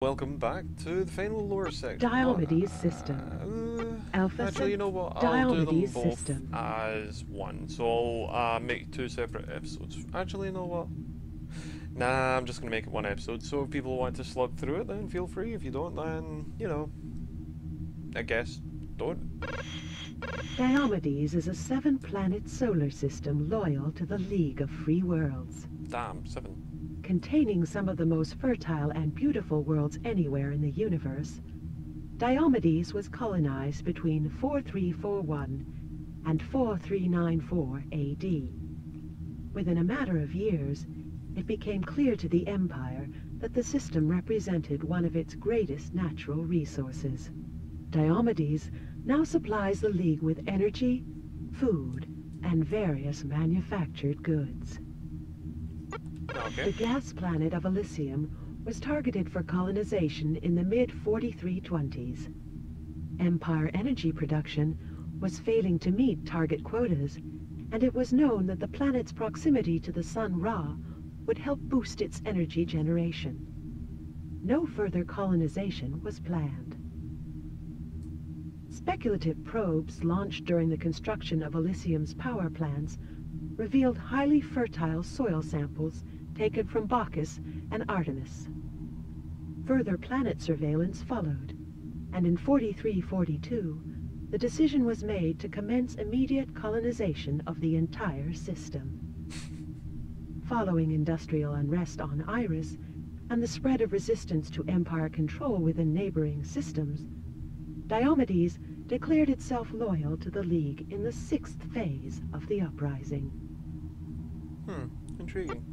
Welcome back to the final lore section. Diomedes system. Alpha Actually, you know what? I'll do them Diomedes both system. as one. So I'll make two separate episodes. Actually, you know what? Nah, I'm just going to make it one episode. So if people want to slug through it, then feel free. If you don't, then, you know, I guess don't. Diomedes is a 7-planet solar system loyal to the League of Free Worlds. Damn, 7. Containing some of the most fertile and beautiful worlds anywhere in the universe, Diomedes was colonized between 4341 and 4394 AD. Within a matter of years, it became clear to the Empire that the system represented one of its greatest natural resources. Diomedes now supplies the League with energy, food, and various manufactured goods. Okay. The gas planet of Elysium was targeted for colonization in the mid-4320s. Empire energy production was failing to meet target quotas, and it was known that the planet's proximity to the sun Ra would help boost its energy generation. No further colonization was planned. Speculative probes launched during the construction of Elysium's power plants revealed highly fertile soil samples taken from Bacchus and Artemis. Further planet surveillance followed, and in 4342, the decision was made to commence immediate colonization of the entire system. Following industrial unrest on Iris and the spread of resistance to Empire control within neighboring systems, Diomedes declared itself loyal to the League in the 6th phase of the uprising. Intriguing.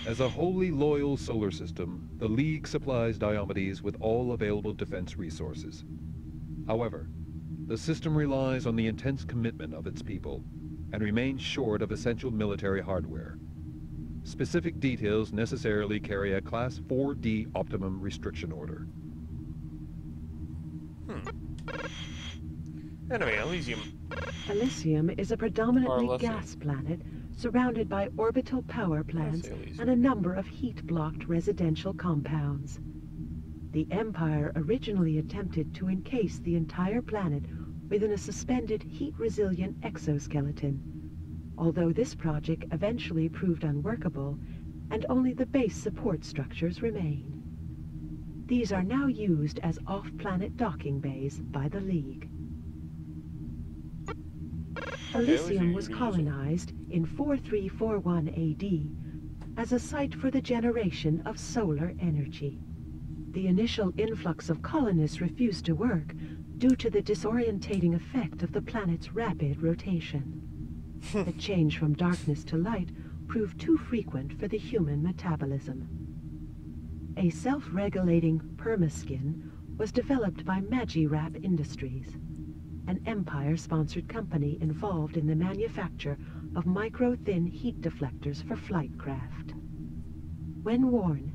As a wholly loyal solar system, the League supplies Diomedes with all available defense resources. However, the system relies on the intense commitment of its people and remains short of essential military hardware. Specific details necessarily carry a Class 4D Optimum Restriction Order. Anyway, Elysium. Elysium is a predominantly Elysium. gas planet surrounded by orbital power plants Elysium. and a number of heat-blocked residential compounds. The Empire originally attempted to encase the entire planet within a suspended heat-resilient exoskeleton, although this project eventually proved unworkable and only the base support structures remain. These are now used as off-planet docking bays by the League. Elysium was colonized in 4341 AD as a site for the generation of solar energy. The initial influx of colonists refused to work due to the disorientating effect of the planet's rapid rotation. The change from darkness to light proved too frequent for the human metabolism. A self-regulating permaskin was developed by Magirap Industries, an Empire-sponsored company involved in the manufacture of micro-thin heat deflectors for flight craft. When worn,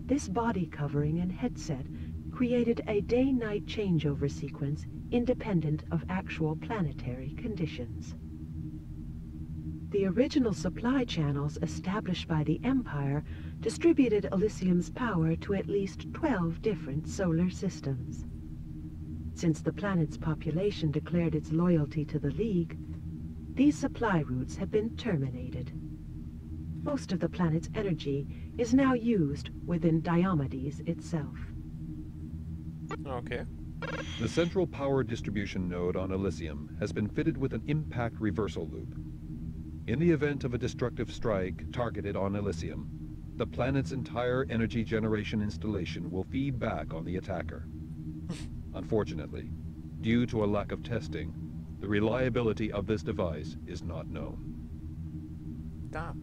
this body covering and headset created a day-night changeover sequence independent of actual planetary conditions. The original supply channels established by the Empire distributed Elysium's power to at least 12 different solar systems. Since the planet's population declared its loyalty to the League, these supply routes have been terminated. Most of the planet's energy is now used within Diomedes itself. Okay. The central power distribution node on Elysium has been fitted with an impact reversal loop. In the event of a destructive strike targeted on Elysium, the planet's entire energy generation installation will feed back on the attacker. Unfortunately, due to a lack of testing, the reliability of this device is not known. Damn.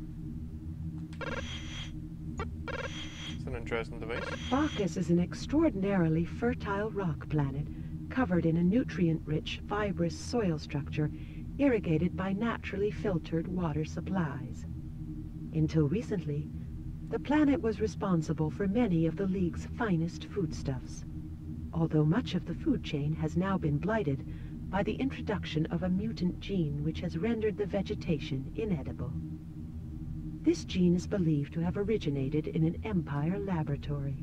It's an interesting device. Bacchus is an extraordinarily fertile rock planet covered in a nutrient-rich, fibrous soil structure irrigated by naturally filtered water supplies. Until recently, the planet was responsible for many of the League's finest foodstuffs, although much of the food chain has now been blighted by the introduction of a mutant gene which has rendered the vegetation inedible. This gene is believed to have originated in an Empire laboratory.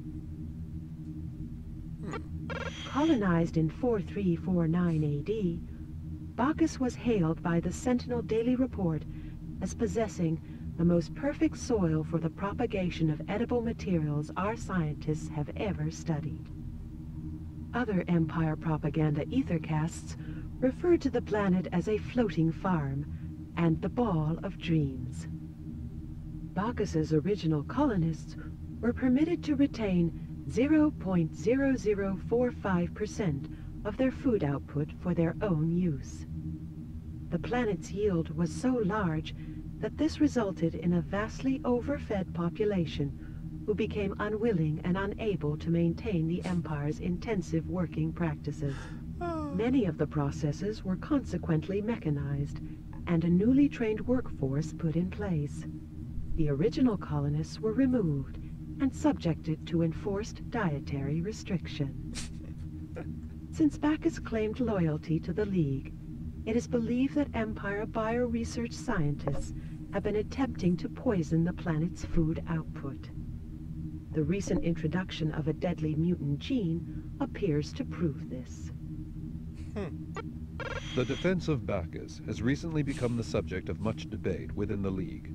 colonized in 4349 AD, Bacchus was hailed by the Sentinel Daily Report as possessing the most perfect soil for the propagation of edible materials our scientists have ever studied. Other Empire propaganda ethercasts referred to the planet as a floating farm and the Ball of Dreams. Bacchus's original colonists were permitted to retain 0.0045% of their food output for their own use. The planet's yield was so large that this resulted in a vastly overfed population who became unwilling and unable to maintain the Empire's intensive working practices. Many of the processes were consequently mechanized, and a newly trained workforce put in place. The original colonists were removed and subjected to enforced dietary restriction. Since Bacchus claimed loyalty to the League, it is believed that Empire bioresearch scientists have been attempting to poison the planet's food output. The recent introduction of a deadly mutant gene appears to prove this. The defense of Bacchus has recently become the subject of much debate within the League,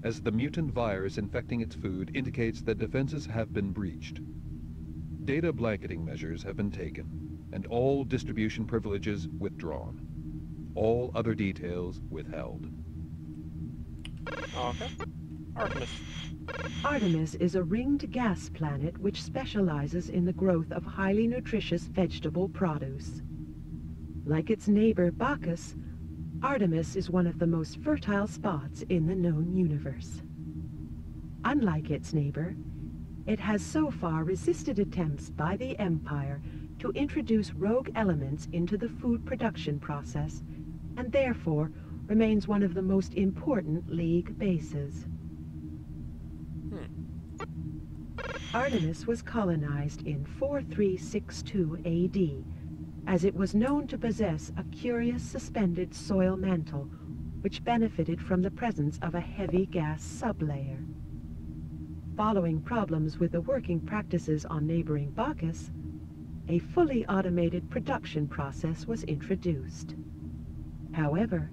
as the mutant virus infecting its food indicates that defenses have been breached. Data blanketing measures have been taken, and all distribution privileges withdrawn. All other details withheld. Okay. Artemis. Artemis is a ringed gas planet which specializes in the growth of highly nutritious vegetable produce. Like its neighbor Bacchus, Artemis is one of the most fertile spots in the known universe. Unlike its neighbor, it has so far resisted attempts by the Empire to introduce rogue elements into the food production process, and therefore remains one of the most important League bases. Artemis was colonized in 4362 AD, as it was known to possess a curious suspended soil mantle, which benefited from the presence of a heavy gas sublayer. Following problems with the working practices on neighboring Bacchus, a fully automated production process was introduced. However,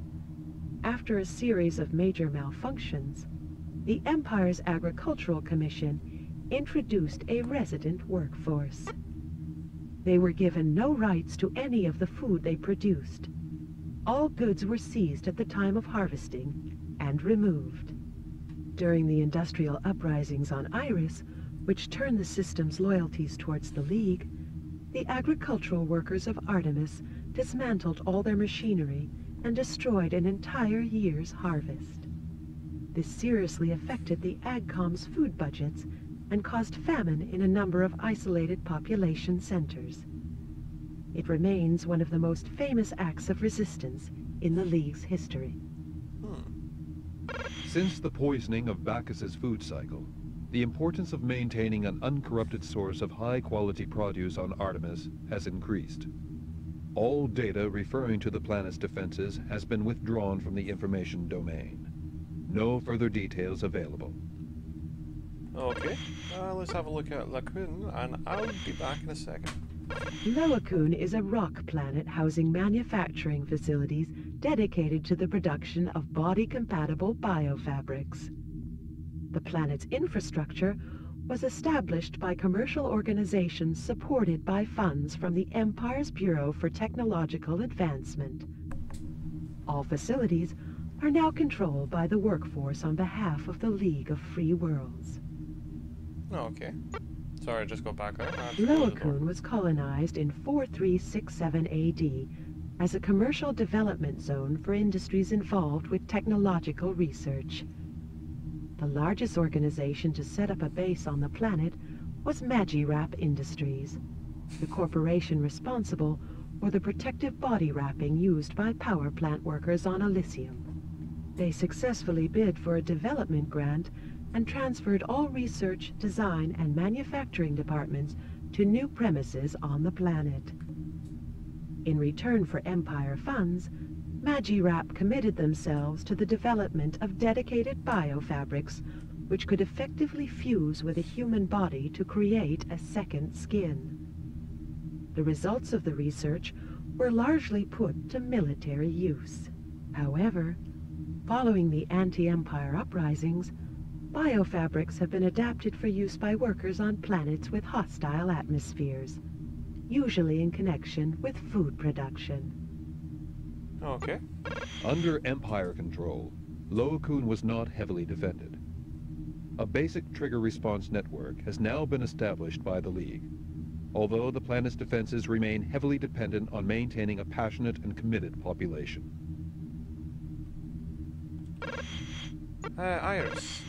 after a series of major malfunctions, the Empire's Agricultural Commission introduced a resident workforce. They were given no rights to any of the food they produced. All goods were seized at the time of harvesting and removed. During the industrial uprisings on Iris, which turned the system's loyalties towards the League, the agricultural workers of Artemis dismantled all their machinery and destroyed an entire year's harvest. This seriously affected the AgCom's food budgets and caused famine in a number of isolated population centers. It remains one of the most famous acts of resistance in the League's history. Since the poisoning of Bacchus's food cycle, the importance of maintaining an uncorrupted source of high-quality produce on Artemis has increased. All data referring to the planet's defenses has been withdrawn from the information domain. No further details available. Okay, let's have a look at Lacoon, and I'll be back in a second. Lacoon is a rock planet housing manufacturing facilities dedicated to the production of body-compatible biofabrics. The planet's infrastructure was established by commercial organizations supported by funds from the Empire's Bureau for Technological Advancement. All facilities are now controlled by the workforce on behalf of the League of Free Worlds. Oh, okay. Sorry, I just got back there. Lacoon was colonized in 4367 AD as a commercial development zone for industries involved with technological research. The largest organization to set up a base on the planet was Magirap Industries, the corporation responsible for the protective body wrapping used by power plant workers on Elysium. They successfully bid for a development grant and transferred all research, design, and manufacturing departments to new premises on the planet. In return for Empire funds, Magirap committed themselves to the development of dedicated biofabrics which could effectively fuse with a human body to create a second skin. The results of the research were largely put to military use. However, following the anti-Empire uprisings, biofabrics have been adapted for use by workers on planets with hostile atmospheres, usually in connection with food production. Okay. Under Empire control, Loakun was not heavily defended. A basic trigger response network has now been established by the League, although the planet's defenses remain heavily dependent on maintaining a passionate and committed population. Iris.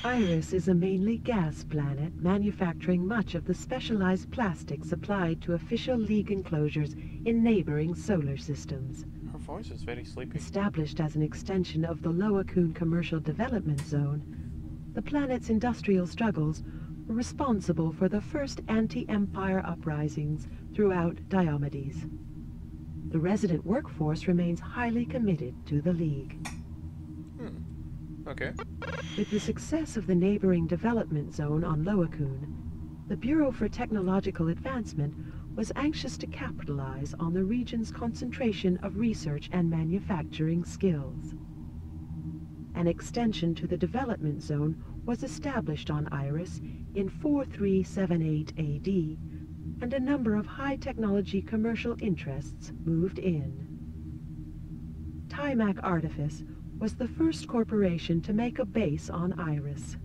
Iris is a mainly gas planet manufacturing much of the specialized plastics applied to official League enclosures in neighboring solar systems. Her voice is very sleepy. Established as an extension of the Loakun Commercial Development Zone, the planet's industrial struggles were responsible for the first anti-Empire uprisings throughout Diomedes. The resident workforce remains highly committed to the League. Okay. With the success of the neighboring development zone on Loakun, the Bureau for Technological Advancement was anxious to capitalize on the region's concentration of research and manufacturing skills. An extension to the development zone was established on Iris in 4378 AD, and a number of high-technology commercial interests moved in. Timac Artifice was the first corporation to make a base on Iris.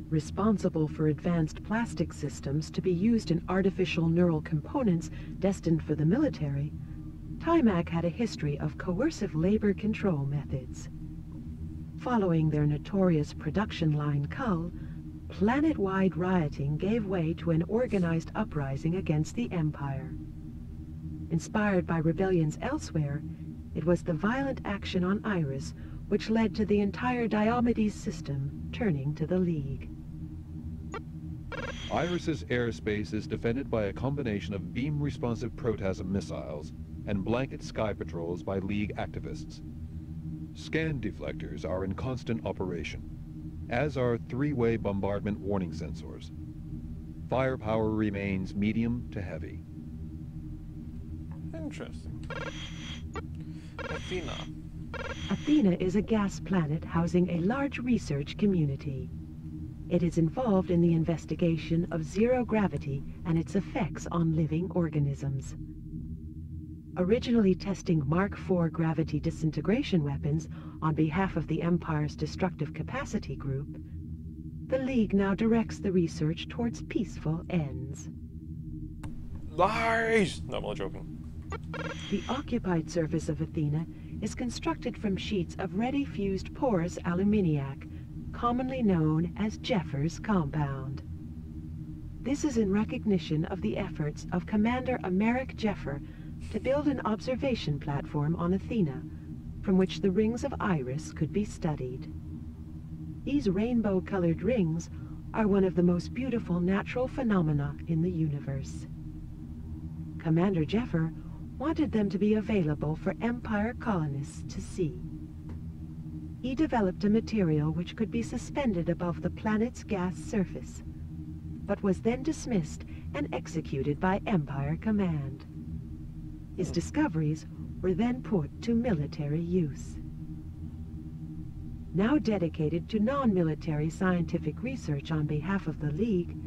Responsible for advanced plastic systems to be used in artificial neural components destined for the military, Timac had a history of coercive labor control methods. Following their notorious production line cull, planet-wide rioting gave way to an organized uprising against the Empire. Inspired by rebellions elsewhere, it was the violent action on Iris which led to the entire Diomedes system turning to the League. Iris's airspace is defended by a combination of beam-responsive protasm missiles and blanket sky patrols by League activists. Scan deflectors are in constant operation, as are three-way bombardment warning sensors. Firepower remains medium to heavy. Interesting. Athena. Athena is a gas planet housing a large research community. It is involved in the investigation of zero gravity and its effects on living organisms. Originally testing Mark IV gravity disintegration weapons on behalf of the Empire's Destructive Capacity Group, the League now directs the research towards peaceful ends. Lies! No, I'm only joking. The occupied surface of Athena is constructed from sheets of ready fused porous aluminiac, commonly known as Jeffer's compound. This is in recognition of the efforts of Commander Americ Jeffer to build an observation platform on Athena, from which the rings of Iris could be studied. These rainbow-colored rings are one of the most beautiful natural phenomena in the universe. Commander Jeffer wanted them to be available for Empire colonists to see. He developed a material which could be suspended above the planet's gas surface, but was then dismissed and executed by Empire Command. His discoveries were then put to military use. Now dedicated to non-military scientific research on behalf of the League,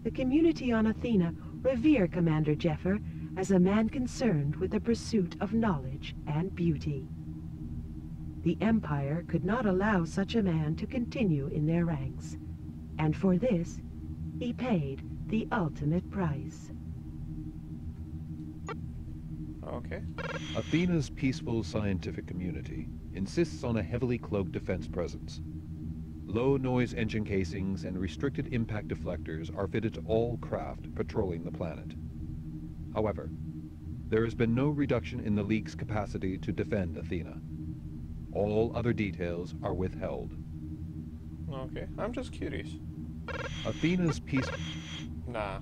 the community on Athena revere Commander Jeffer as a man concerned with the pursuit of knowledge and beauty. The Empire could not allow such a man to continue in their ranks, and for this, he paid the ultimate price. Okay. Athena's peaceful scientific community insists on a heavily cloaked defense presence. Low-noise engine casings and restricted impact deflectors are fitted to all craft patrolling the planet. However, there has been no reduction in the League's capacity to defend Athena. All other details are withheld. Okay, I'm just curious. Athena's peace... Nah.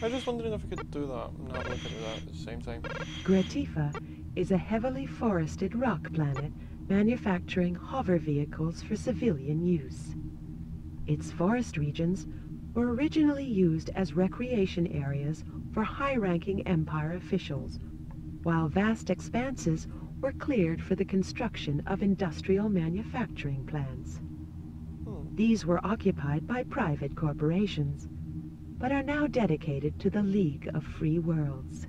I was just wondering if I could do that and have a look at that at the same time. Gratifa is a heavily forested rock planet manufacturing hover vehicles for civilian use. Its forest regions, were originally used as recreation areas for high-ranking Empire officials, while vast expanses were cleared for the construction of industrial manufacturing plants. These were occupied by private corporations, but are now dedicated to the League of Free Worlds.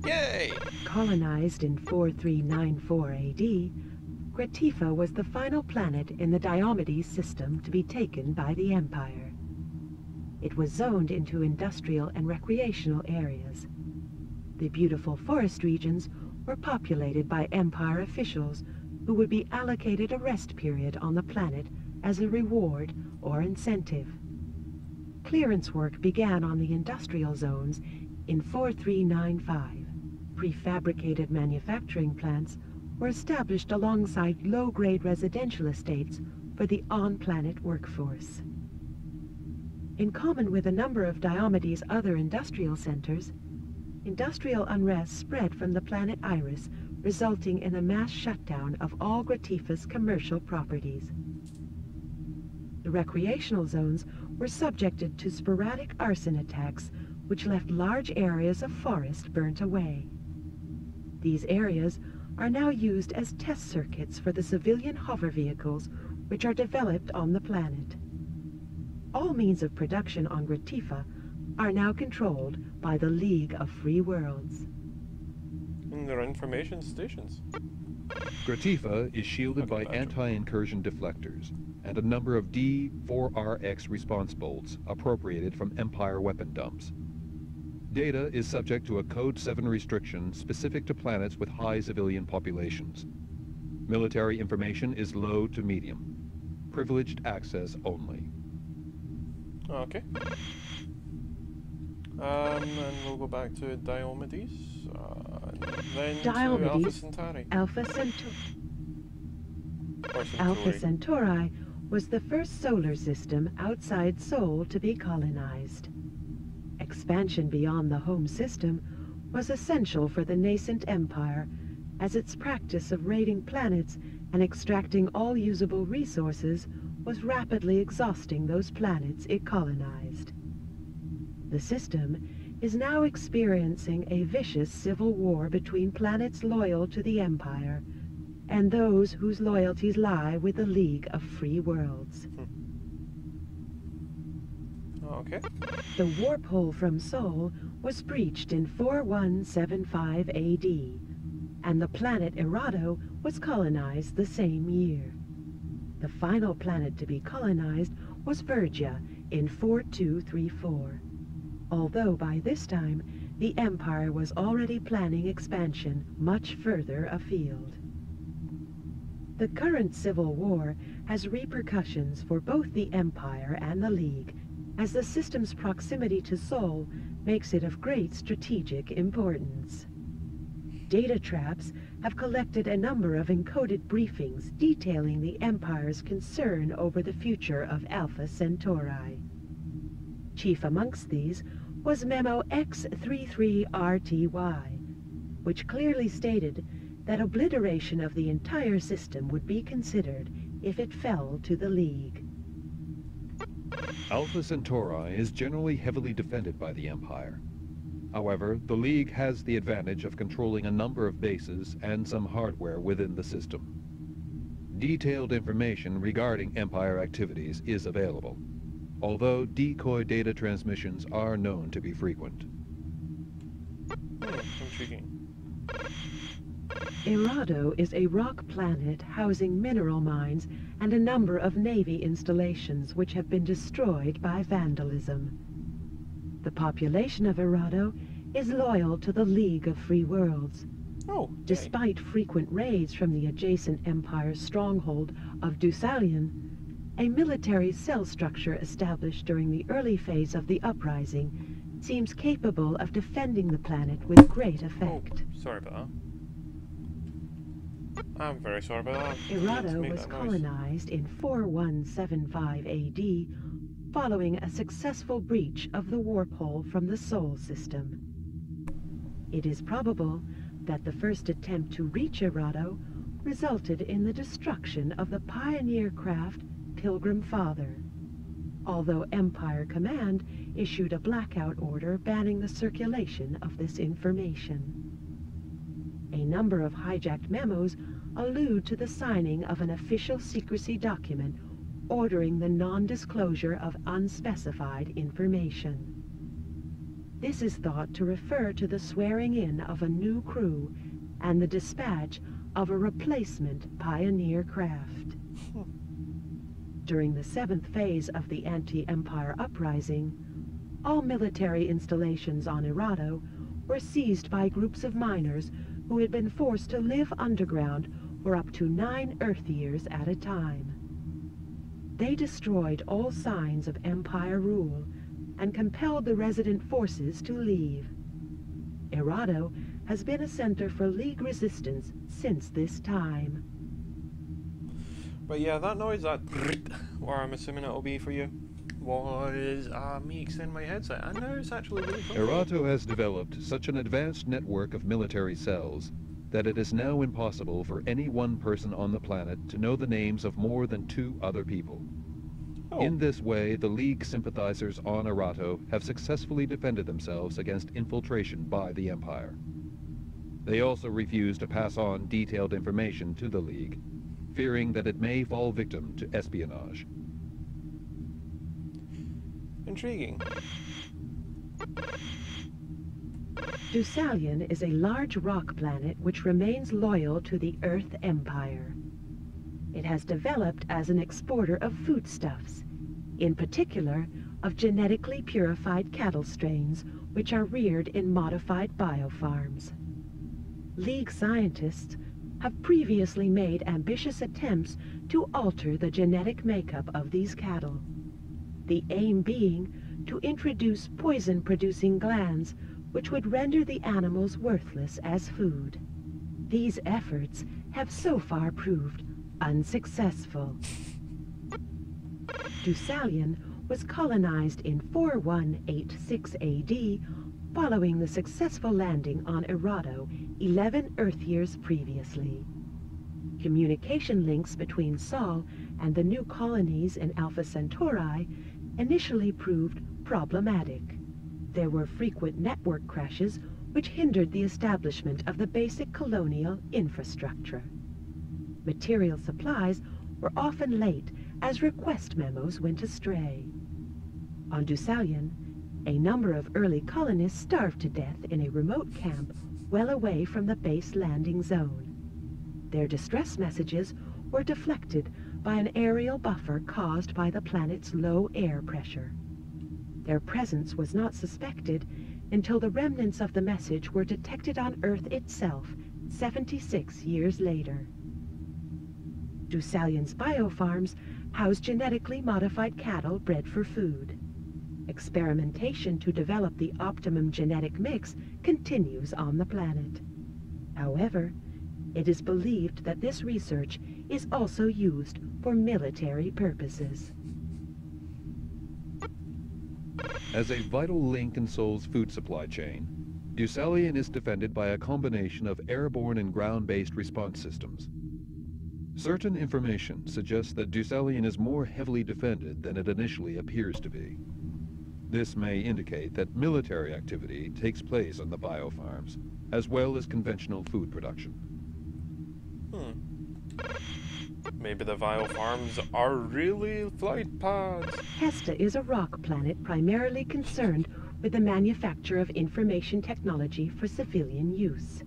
Yay! Colonized in 4394 AD, Gratifa was the final planet in the Diomedes system to be taken by the Empire. It was zoned into industrial and recreational areas. The beautiful forest regions were populated by Empire officials who would be allocated a rest period on the planet as a reward or incentive. Clearance work began on the industrial zones in 4395. Prefabricated manufacturing plants were established alongside low-grade residential estates for the on-planet workforce. In common with a number of Diomedes' other industrial centers, industrial unrest spread from the planet Iris, resulting in a mass shutdown of all Gratifa's commercial properties. The recreational zones were subjected to sporadic arson attacks, which left large areas of forest burnt away. These areas are now used as test circuits for the civilian hover vehicles which are developed on the planet. All means of production on Gratifa are now controlled by the League of Free Worlds. And their information stations. Gratifa is shielded by anti-incursion deflectors and a number of D-4RX response bolts appropriated from Empire weapon dumps. Data is subject to a Code 7 restriction specific to planets with high civilian populations. Military information is low to medium. Privileged access only. Okay. And we'll go back to Diomedes, and then Diomedes, to Alpha Centauri. Alpha Centauri was the first solar system outside Sol to be colonized. Expansion beyond the home system was essential for the nascent empire, as its practice of raiding planets and extracting all usable resources was rapidly exhausting those planets it colonized. The system is now experiencing a vicious civil war between planets loyal to the Empire and those whose loyalties lie with the League of Free Worlds. Okay. The warp hole from Sol was breached in 4175 AD, and the planet Errado was colonized the same year. The final planet to be colonized was Vergia in 4234. Although by this time, the Empire was already planning expansion much further afield. The current civil war has repercussions for both the Empire and the League, as the system's proximity to Sol makes it of great strategic importance. Data traps have collected a number of encoded briefings detailing the Empire's concern over the future of Alpha Centauri. Chief amongst these was Memo X33RTY, which clearly stated that obliteration of the entire system would be considered if it fell to the League. Alpha Centauri is generally heavily defended by the Empire. However, the League has the advantage of controlling a number of bases and some hardware within the system. Detailed information regarding Empire activities is available, although decoy data transmissions are known to be frequent. Intriguing. Errado is a rock planet housing mineral mines and a number of Navy installations which have been destroyed by vandalism. The population of Errado is loyal to the League of Free Worlds. Oh, Despite frequent raids from the adjacent Empire's stronghold of Dusalion, a military cell structure established during the early phase of the uprising seems capable of defending the planet with great effect. Oh, sorry about that. I'm very sorry about that. Errado was colonized in 4175 AD, following a successful breach of the warp hole from the Sol system. It is probable that the first attempt to reach Errado resulted in the destruction of the pioneer craft Pilgrim Father. although Empire Command issued a blackout order banning the circulation of this information. A number of hijacked memos allude to the signing of an official secrecy document ordering the non-disclosure of unspecified information. This is thought to refer to the swearing in of a new crew and the dispatch of a replacement Pioneer craft. During the 7th phase of the anti-Empire uprising, all military installations on Erato were seized by groups of miners who had been forced to live underground for up to 9 Earth years at a time. They destroyed all signs of Empire rule and compelled the resident forces to leave. Erato has been a center for League resistance since this time. But yeah, that noise, that or I'm assuming it'll be for you, was me extending my headset, and now it's actually really cool. Erato has developed such an advanced network of military cells that it is now impossible for any one person on the planet to know the names of more than 2 other people. Oh. In this way, the League sympathizers on Erato have successfully defended themselves against infiltration by the Empire. They also refuse to pass on detailed information to the League, fearing that it may fall victim to espionage. Intriguing. Deucalion is a large rock planet which remains loyal to the Earth Empire. It has developed as an exporter of foodstuffs, in particular of genetically purified cattle strains which are reared in modified biofarms. League scientists have previously made ambitious attempts to alter the genetic makeup of these cattle, the aim being to introduce poison-producing glands which would render the animals worthless as food. These efforts have so far proved unsuccessful. Deucalion was colonized in 4186 AD following the successful landing on Erato 11 Earth years previously. Communication links between Sol and the new colonies in Alpha Centauri initially proved problematic. There were frequent network crashes which hindered the establishment of the basic colonial infrastructure. Material supplies were often late as request memos went astray. On Deucalion, a number of early colonists starved to death in a remote camp well away from the base landing zone. Their distress messages were deflected by an aerial buffer caused by the planet's low air pressure. Their presence was not suspected until the remnants of the message were detected on Earth itself 76 years later. Deucalion's biofarms house genetically modified cattle bred for food. Experimentation to develop the optimum genetic mix continues on the planet. However, it is believed that this research is also used for military purposes. As a vital link in Sol's food supply chain, Deucalion is defended by a combination of airborne and ground-based response systems. Certain information suggests that Deucalion is more heavily defended than it initially appears to be. This may indicate that military activity takes place on the biofarms, as well as conventional food production. Maybe the biofarms are really flight pads. Hesta is a rock planet primarily concerned with the manufacture of information technology for civilian use.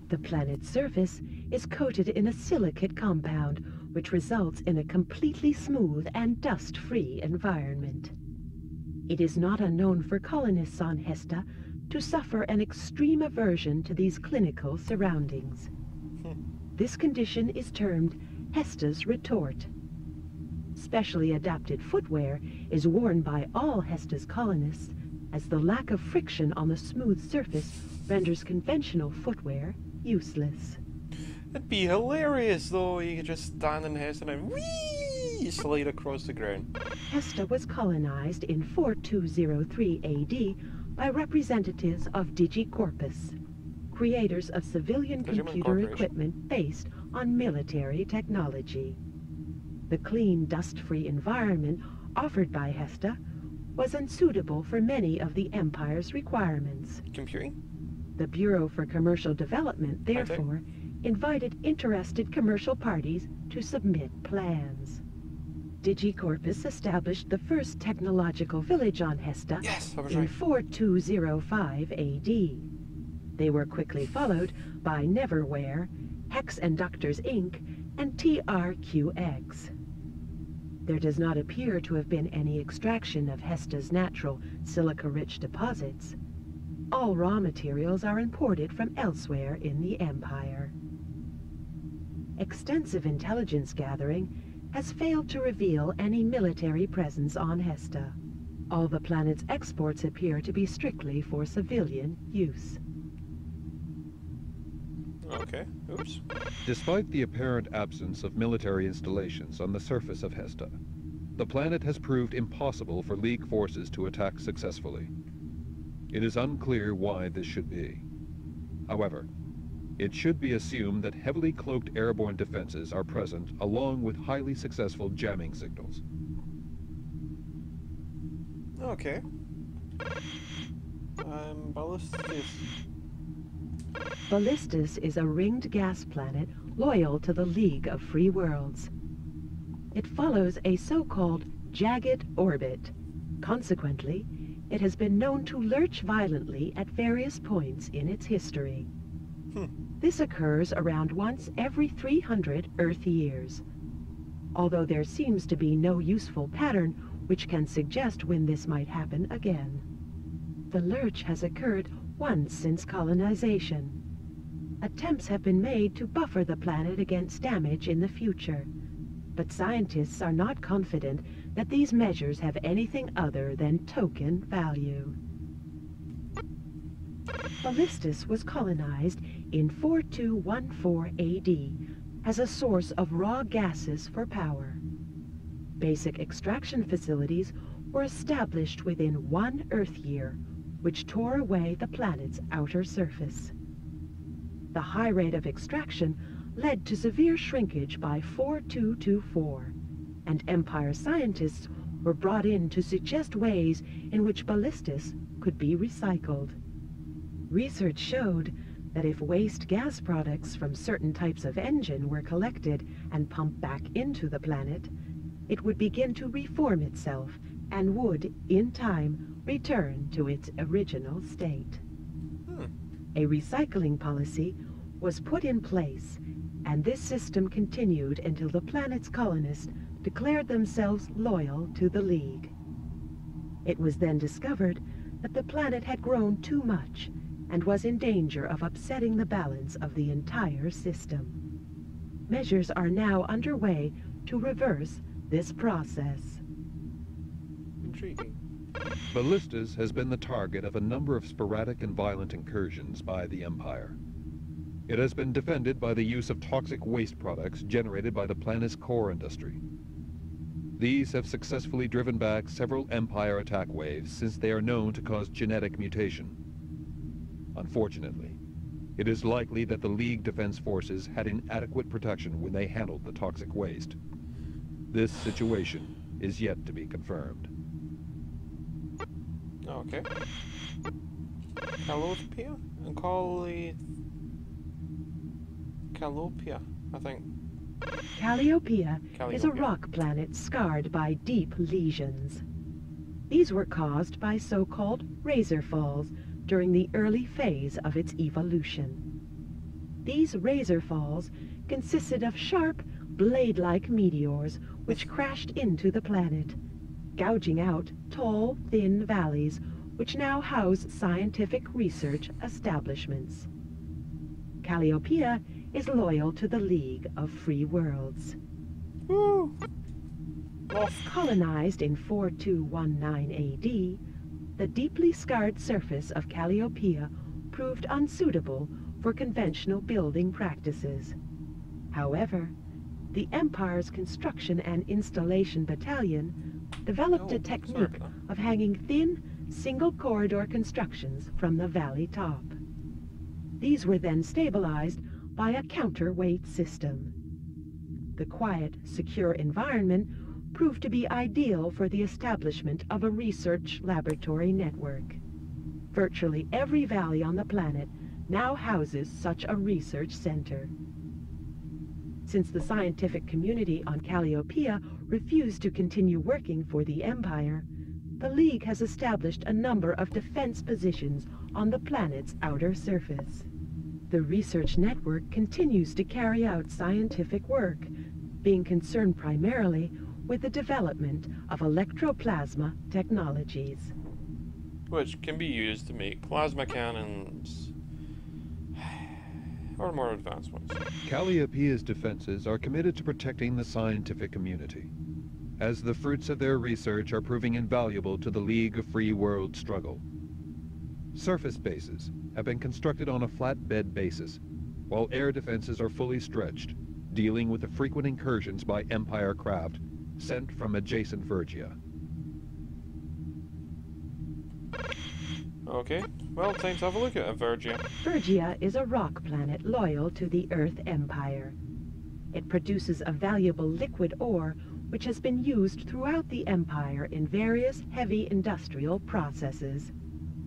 The planet's surface is coated in a silicate compound, which results in a completely smooth and dust-free environment. It is not unknown for colonists on Hesta to suffer an extreme aversion to these clinical surroundings. This condition is termed Hesta's retort. Specially adapted footwear is worn by all Hesta's colonists, as the lack of friction on the smooth surface renders conventional footwear useless. It'd be hilarious though, you could just stand in Hesta and whee, slide across the ground. Hesta was colonized in 4203 AD by representatives of DigiCorpus, creators of civilian computer equipment based on military technology. The clean, dust-free environment offered by Hesta was unsuitable for many of the Empire's requirements. Computing? The Bureau for Commercial Development, High-tech. therefore, invited interested commercial parties to submit plans. Digicorpus established the first technological village on Hesta Yes, I was in right. 4205 AD. They were quickly followed by Neverwhere, Hex and Doctors Inc., and TRQX. There does not appear to have been any extraction of Hesta's natural silica-rich deposits. All raw materials are imported from elsewhere in the Empire. Extensive intelligence gathering has failed to reveal any military presence on Hesta. All the planet's exports appear to be strictly for civilian use. Okay, oops. Despite the apparent absence of military installations on the surface of Hesta, the planet has proved impossible for League forces to attack successfully. It is unclear why this should be. However, it should be assumed that heavily cloaked airborne defenses are present along with highly successful jamming signals. Okay. Ballistus. Ballistus is a ringed gas planet loyal to the League of Free Worlds. It follows a so-called jagged orbit. Consequently, it has been known to lurch violently at various points in its history. This occurs around once every 300 Earth years. Although there seems to be no useful pattern which can suggest when this might happen again. The lurch has occurred once since colonization. Attempts have been made to buffer the planet against damage in the future, but scientists are not confident that these measures have anything other than token value. Ballistus was colonized in 4214 AD as a source of raw gases for power. Basic extraction facilities were established within 1 Earth year, which tore away the planet's outer surface. The high rate of extraction led to severe shrinkage by 4224, and Empire scientists were brought in to suggest ways in which Ballistus could be recycled. Research showed that if waste gas products from certain types of engine were collected and pumped back into the planet, it would begin to reform itself and would, in time, return to its original state. A recycling policy was put in place, and this system continued until the planet's colonists declared themselves loyal to the League. It was then discovered that the planet had grown too much and was in danger of upsetting the balance of the entire system. Measures are now underway to reverse this process. Intriguing. Ballistus has been the target of a number of sporadic and violent incursions by the Empire. It has been defended by the use of toxic waste products generated by the planet's core industry. These have successfully driven back several Empire attack waves since they are known to cause genetic mutation. Unfortunately, it is likely that the League Defense Forces had inadequate protection when they handled the toxic waste. This situation is yet to be confirmed. Okay. Calopia and Calopia, I think. Calliopeia is a Calliopeia. rock planet scarred by deep lesions. These were caused by so-called razor falls during the early phase of its evolution. These razor falls consisted of sharp, blade-like meteors which crashed into the planet, gouging out tall, thin valleys which now house scientific research establishments. Calliopeia is loyal to the League of Free Worlds. Woo! Colonized in 4219 AD, the deeply scarred surface of Calliopeia proved unsuitable for conventional building practices. However, the Empire's Construction and Installation Battalion developed a technique of hanging thin, single-corridor constructions from the valley top. These were then stabilized by a counterweight system. The quiet, secure environment proved to be ideal for the establishment of a research laboratory network. Virtually every valley on the planet now houses such a research center. Since the scientific community on Calliopeia refused to continue working for the Empire, the League has established a number of defense positions on the planet's outer surface. The research network continues to carry out scientific work, being concerned primarily with the development of electroplasma technologies, which can be used to make plasma cannons or more advanced ones. Calliopeia's defenses are committed to protecting the scientific community, as the fruits of their research are proving invaluable to the League of Free World struggle. Surface bases have been constructed on a flatbed basis, while air defenses are fully stretched, dealing with the frequent incursions by Empire craft sent from adjacent Vergia. Okay, well, time to have a look at Vergia. Vergia is a rock planet loyal to the Earth Empire. It produces a valuable liquid ore which has been used throughout the Empire in various heavy industrial processes.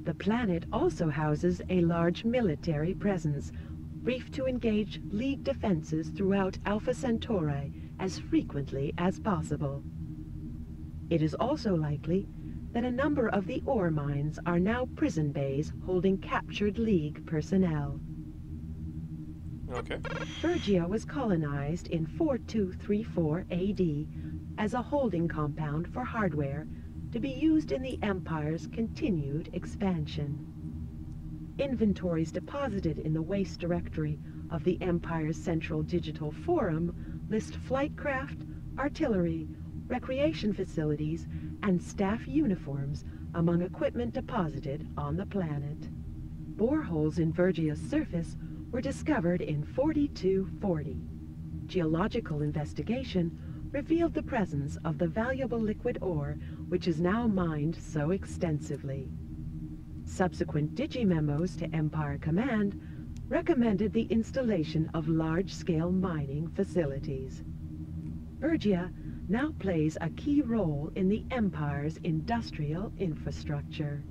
The planet also houses a large military presence, briefed to engage League defenses throughout Alpha Centauri as frequently as possible. It is also likely that a number of the ore mines are now prison bays holding captured League personnel. Okay. Vergia was colonized in 4234 AD as a holding compound for hardware to be used in the Empire's continued expansion. Inventories deposited in the waste directory of the Empire's Central Digital Forum list flight craft, artillery, recreation facilities, and staff uniforms among equipment deposited on the planet. Boreholes in Vergia's surface were discovered in 4240. Geological investigation revealed the presence of the valuable liquid ore which is now mined so extensively. Subsequent digimemos to Empire Command recommended the installation of large-scale mining facilities. Vergia now plays a key role in the Empire's industrial infrastructure.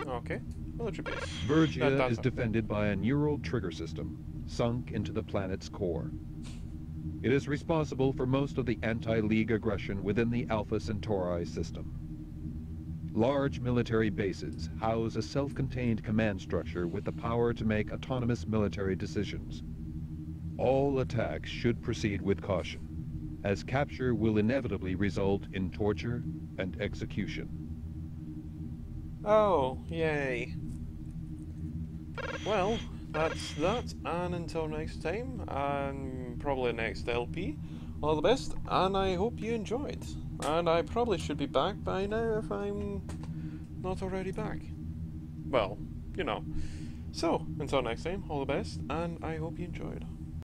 Okay, military base. Vergia is defended by a neural trigger system sunk into the planet's core. It is responsible for most of the anti-League aggression within the Alpha Centauri system. Large military bases house a self-contained command structure with the power to make autonomous military decisions. All attacks should proceed with caution, as capture will inevitably result in torture and execution. Oh, yay. Well, that's that, and until next time, and probably next LP, all the best, and I hope you enjoyed. And I probably should be back by now if I'm not already back. Well, you know. So, until next time, all the best, and I hope you enjoyed.